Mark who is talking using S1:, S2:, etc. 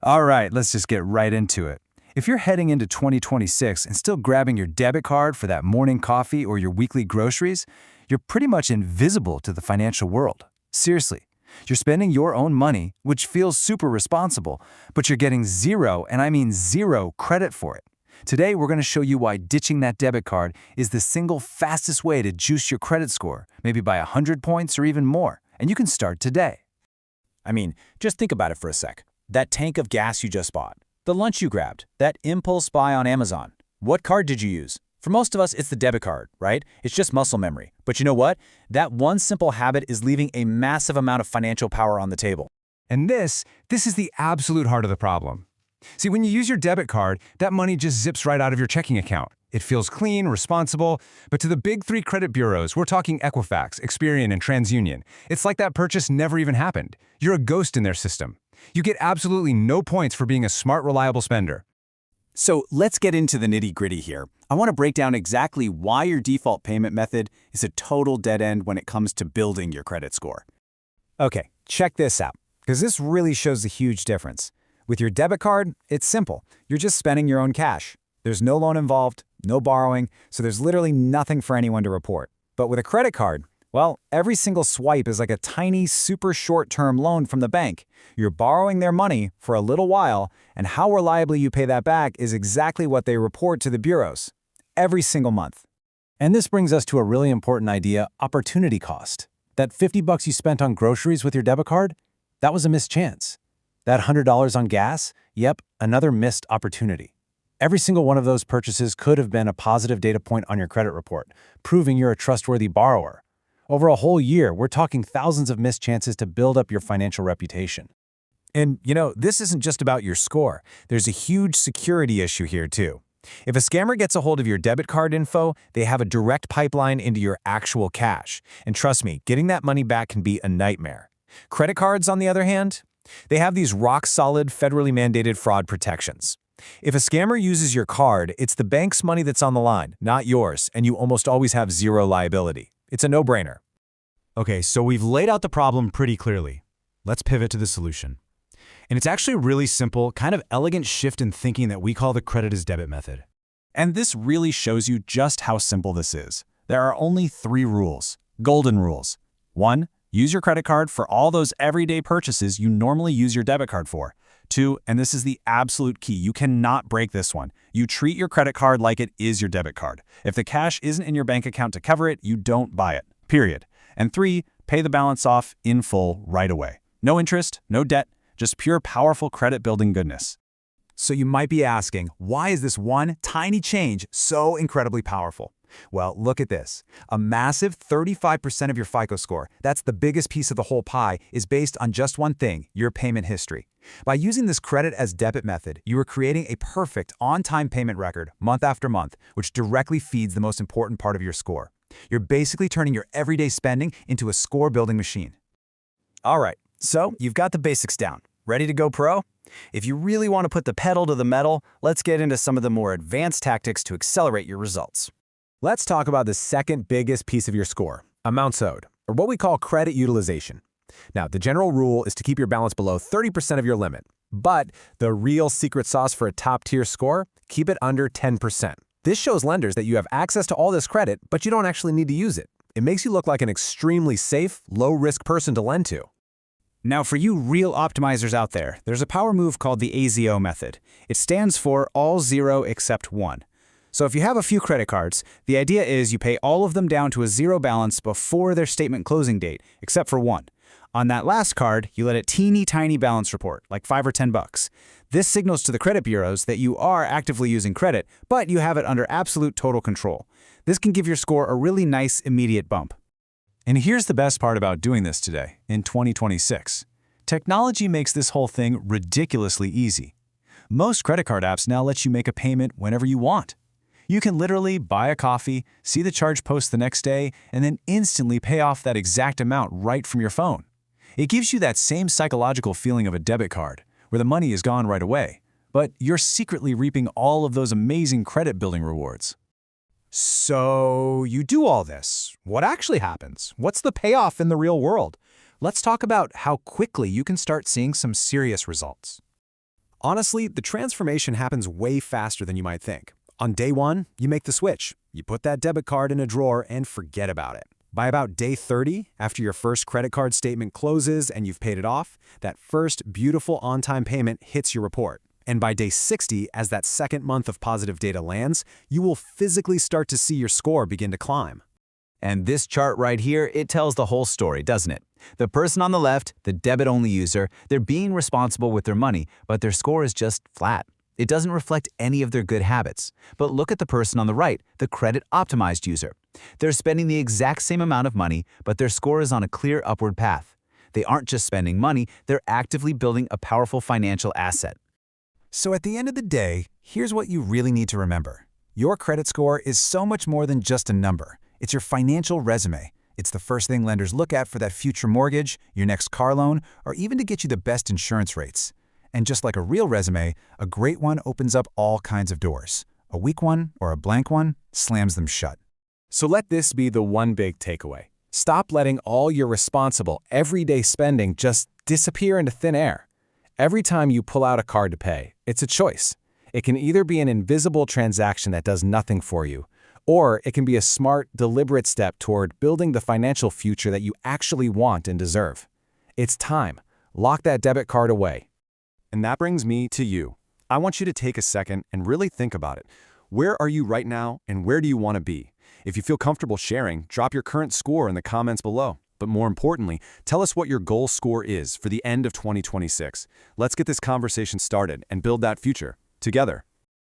S1: All right, let's just get right into it. If you're heading into 2026 and still grabbing your debit card for that morning coffee or your weekly groceries, you're pretty much invisible to the financial world. Seriously, you're spending your own money, which feels super responsible, but you're getting zero, and I mean zero, credit for it. Today, we're going to show you why ditching that debit card is the single fastest way to juice your credit score, maybe by 100 points or even more, and you can start today.
S2: Just think about it for a sec. That tank of gas you just bought, the lunch you grabbed, that impulse buy on Amazon. What card did you use? For most of us, it's the debit card, right? It's just muscle memory. But you know what? That one simple habit is leaving a massive amount of financial power on the table.
S3: And this is the absolute heart of the problem. See, when you use your debit card, that money just zips right out of your checking account. It feels clean, responsible, but to the big three credit bureaus, we're talking Equifax, Experian, and TransUnion, it's like that purchase never even happened. You're a ghost in their system. You get absolutely no points for being a smart, reliable spender.
S2: So let's get into the nitty-gritty here. I want to break down exactly why your default payment method is a total dead end when it comes to building your credit score.
S4: Okay, check this out, because this really shows a huge difference. With your debit card, it's simple. You're just spending your own cash. There's no loan involved, no borrowing, so there's literally nothing for anyone to report. But with a credit card, well, every single swipe is like a tiny, super short-term loan from the bank. You're borrowing their money for a little while, and how reliably you pay that back is exactly what they report to the bureaus, every single month.
S1: And this brings us to a really important idea, opportunity cost. That $50 you spent on groceries with your debit card, that was a missed chance. That $100 on gas, yep, another missed opportunity. Every single one of those purchases could have been a positive data point on your credit report, proving you're a trustworthy borrower. Over a whole year, we're talking thousands of missed chances to build up your financial reputation.
S4: And, this isn't just about your score. There's a huge security issue here, too. If a scammer gets a hold of your debit card info, they have a direct pipeline into your actual cash. And trust me, getting that money back can be a nightmare. Credit cards, on the other hand, they have these rock-solid, federally mandated fraud protections. If a scammer uses your card, it's the bank's money that's on the line, not yours, and you almost always have zero liability. It's a no-brainer.
S3: Okay, so we've laid out the problem pretty clearly. Let's pivot to the solution. And it's actually a really simple, kind of elegant shift in thinking that we call the credit-as-debit method.
S2: And this really shows you just how simple this is. There are only 3 rules, golden rules. 1, use your credit card for all those everyday purchases you normally use your debit card for. 2, and this is the absolute key, you cannot break this one. You treat your credit card like it is your debit card. If the cash isn't in your bank account to cover it, you don't buy it, period. And 3, pay the balance off in full right away. No interest, no debt, just pure powerful credit-building goodness.
S4: So you might be asking, why is this one tiny change so incredibly powerful? Well, look at this. A massive 35% of your FICO score, that's the biggest piece of the whole pie, is based on just one thing, your payment history. By using this credit-as-debit method, you are creating a perfect on-time payment record month after month, which directly feeds the most important part of your score. You're basically turning your everyday spending into a score-building machine. All right, so you've got the basics down. Ready to go pro? If you really want to put the pedal to the metal, let's get into some of the more advanced tactics to accelerate your results. Let's talk about the second biggest piece of your score, amounts owed, or what we call credit utilization. Now, the general rule is to keep your balance below 30% of your limit, but the real secret sauce for a top-tier score, keep it under 10%. This shows lenders that you have access to all this credit, but you don't actually need to use it. It makes you look like an extremely safe, low-risk person to lend to.
S2: Now, for you real optimizers out there, there's a power move called the AZO method. It stands for all zero except one. So if you have a few credit cards, the idea is you pay all of them down to a zero balance before their statement closing date, except for one. On that last card, you let a teeny tiny balance report, like $5 or $10. This signals to the credit bureaus that you are actively using credit, but you have it under absolute total control. This can give your score a really nice immediate bump.
S1: And here's the best part about doing this today, in 2026. Technology makes this whole thing ridiculously easy. Most credit card apps now let you make a payment whenever you want. You can literally buy a coffee, see the charge post the next day, and then instantly pay off that exact amount right from your phone. It gives you that same psychological feeling of a debit card, where the money is gone right away, but you're secretly reaping all of those amazing credit-building rewards.
S4: So you do all this. What actually happens? What's the payoff in the real world? Let's talk about how quickly you can start seeing some serious results.
S2: Honestly, the transformation happens way faster than you might think. On day one, you make the switch. You put that debit card in a drawer and forget about it. By about day 30, after your first credit card statement closes and you've paid it off, that first beautiful on-time payment hits your report. And by day 60, as that second month of positive data lands, you will physically start to see your score begin to climb.
S4: And this chart right here, it tells the whole story, doesn't it? The person on the left, the debit-only user, they're being responsible with their money, but their score is just flat. It doesn't reflect any of their good habits. But look at the person on the right, the credit-optimized user. They're spending the exact same amount of money, but their score is on a clear upward path. They aren't just spending money, they're actively building a powerful financial asset. So at the end of the day, here's what you really need to remember. Your credit score is so much more than just a number. It's your financial resume. It's the first thing lenders look at for that future mortgage, your next car loan, or even to get you the best insurance rates. And just like a real resume, a great one opens up all kinds of doors. A weak one or a blank one slams them shut.
S2: So let this be the one big takeaway. Stop letting all your responsible, everyday spending just disappear into thin air. Every time you pull out a card to pay, it's a choice. It can either be an invisible transaction that does nothing for you, or it can be a smart, deliberate step toward building the financial future that you actually want and deserve. It's time. Lock that debit card away. And that brings me to you. I want you to take a second and really think about it. Where are you right now, and where do you want to be? If you feel comfortable sharing, drop your current score in the comments below. But more importantly, tell us what your goal score is for the end of 2026. Let's get this conversation started and build that future together.